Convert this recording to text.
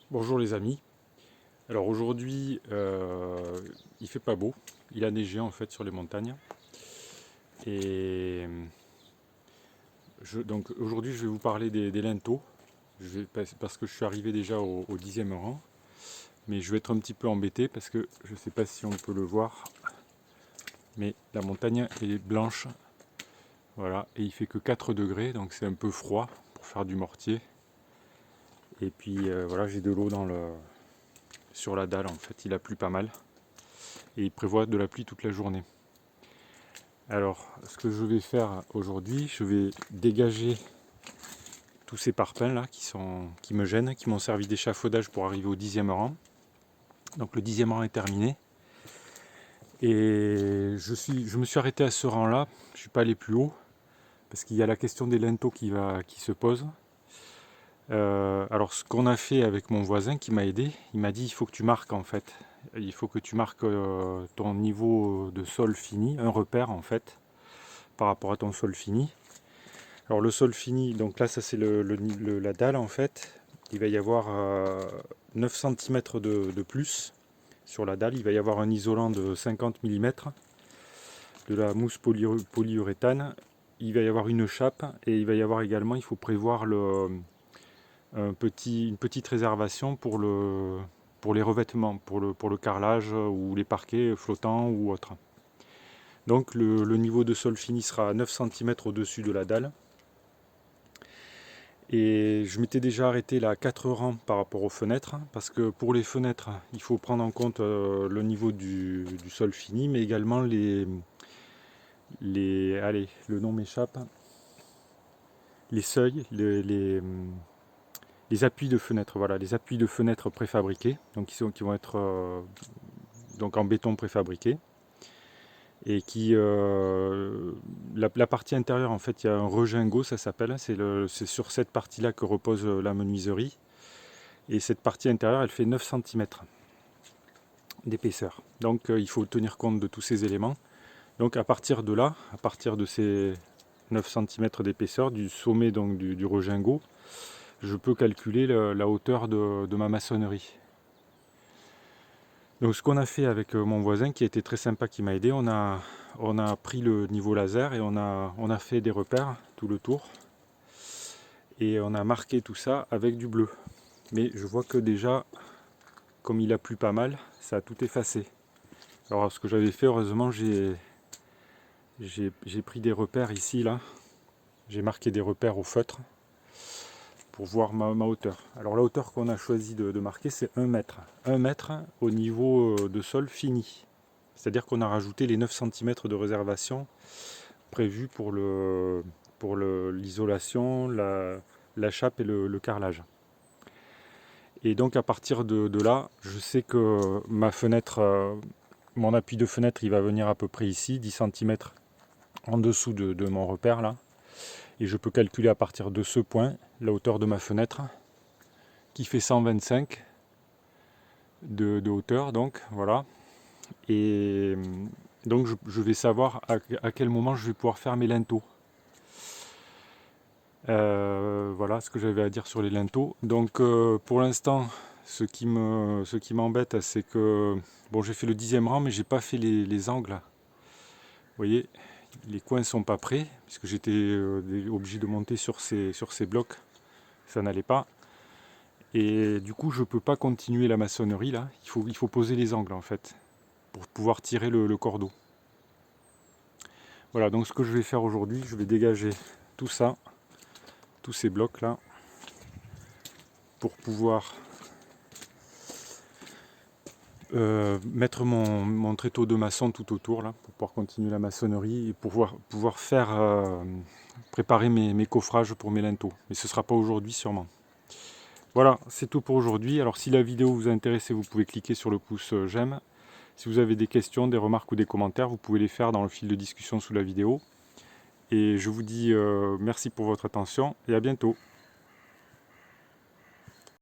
Bonjour les amis. Alors aujourd'hui, il fait pas beau. Il a neigé en fait sur les montagnes. Et donc aujourd'hui, je vais vous parler des linteaux. Parce que je suis arrivé déjà au 10e rang. Mais je vais être un petit peu embêté parce que je ne sais pas si on peut le voir. Mais la montagne est blanche. Voilà. Et il fait que 4 degrés. Donc c'est un peu froid pour faire du mortier. Et puis voilà, j'ai de l'eau sur la dalle en fait. Il a plu pas mal. Et il prévoit de la pluie toute la journée. Alors, ce que je vais faire aujourd'hui, je vais dégager tous ces parpaings là qui me gênent, qui m'ont servi d'échafaudage pour arriver au 10e rang. Donc le 10e rang est terminé. Et je me suis arrêté à ce rang là, je ne suis pas allé plus haut, parce qu'il y a la question des linteaux qui se pose. Alors ce qu'on a fait avec mon voisin qui m'a aidé, il m'a dit il faut que tu marques en fait. Il faut que tu marques ton niveau de sol fini, un repère en fait, par rapport à ton sol fini. Alors le sol fini, donc là ça c'est la dalle en fait. Il va y avoir 9 cm de plus sur la dalle. Il va y avoir un isolant de 50 mm, de la mousse polyuréthane. Il va y avoir une chape et il va y avoir également, il faut prévoir une petite réservation pour les revêtements, pour le carrelage ou les parquets flottants ou autres. Donc le niveau de sol fini sera à 9 cm au-dessus de la dalle. Et je m'étais déjà arrêté là à 4 rangs par rapport aux fenêtres, parce que pour les fenêtres, il faut prendre en compte le niveau du sol fini, mais également allez, le nom m'échappe, les seuils, les appuis de fenêtre, voilà, les appuis de fenêtre préfabriqués, donc qui vont être donc en béton préfabriqué, et la partie intérieure en fait, il y a un regingot, ça s'appelle, c'est sur cette partie-là que repose la menuiserie. Et cette partie intérieure, elle fait 9 cm d'épaisseur. Donc il faut tenir compte de tous ces éléments. Donc à partir de là, à partir de ces 9 cm d'épaisseur, du sommet donc du regingot, je peux calculer la hauteur de ma maçonnerie. Donc ce qu'on a fait avec mon voisin qui a été très sympa, qui m'a aidé, on a pris le niveau laser et on a fait des repères tout le tour. Et on a marqué tout ça avec du bleu. Mais je vois que déjà, comme il a plu pas mal, ça a tout effacé. Alors ce que j'avais fait, heureusement, j'ai pris des repères ici, là. J'ai marqué des repères au feutre pour voir ma hauteur. Alors la hauteur qu'on a choisi de marquer, c'est 1 mètre. 1 mètre au niveau de sol fini. C'est-à-dire qu'on a rajouté les 9 cm de réservation prévus pour l'isolation, la chape et le carrelage. Et donc à partir de là, je sais que ma fenêtre, mon appui de fenêtre, il va venir à peu près ici, 10 cm en dessous de mon repère là. Et je peux calculer à partir de ce point la hauteur de ma fenêtre, qui fait 125 de hauteur, donc voilà. Et donc je vais savoir à quel moment je vais pouvoir faire mes linteaux. Voilà ce que j'avais à dire sur les linteaux. Donc pour l'instant, ce qui m'embête, c'est que bon, j'ai fait le 10e rang, mais j'ai pas fait les angles. Vous voyez, les coins sont pas prêts, puisque j'étais obligé de monter sur ces blocs, ça n'allait pas. Et du coup, je peux pas continuer la maçonnerie là. Il faut poser les angles en fait, pour pouvoir tirer le cordeau. Voilà, donc ce que je vais faire aujourd'hui, je vais dégager tout ça, tous ces blocs là, pour pouvoir mettre mon tréteau de maçon tout autour là, pour pouvoir continuer la maçonnerie et pouvoir faire préparer mes coffrages pour mes linteaux. Mais ce ne sera pas aujourd'hui sûrement. Voilà, c'est tout pour aujourd'hui. Alors si la vidéo vous a intéressé, vous pouvez cliquer sur le pouce j'aime. Si vous avez des questions, des remarques ou des commentaires, vous pouvez les faire dans le fil de discussion sous la vidéo. Et je vous dis merci pour votre attention et à bientôt.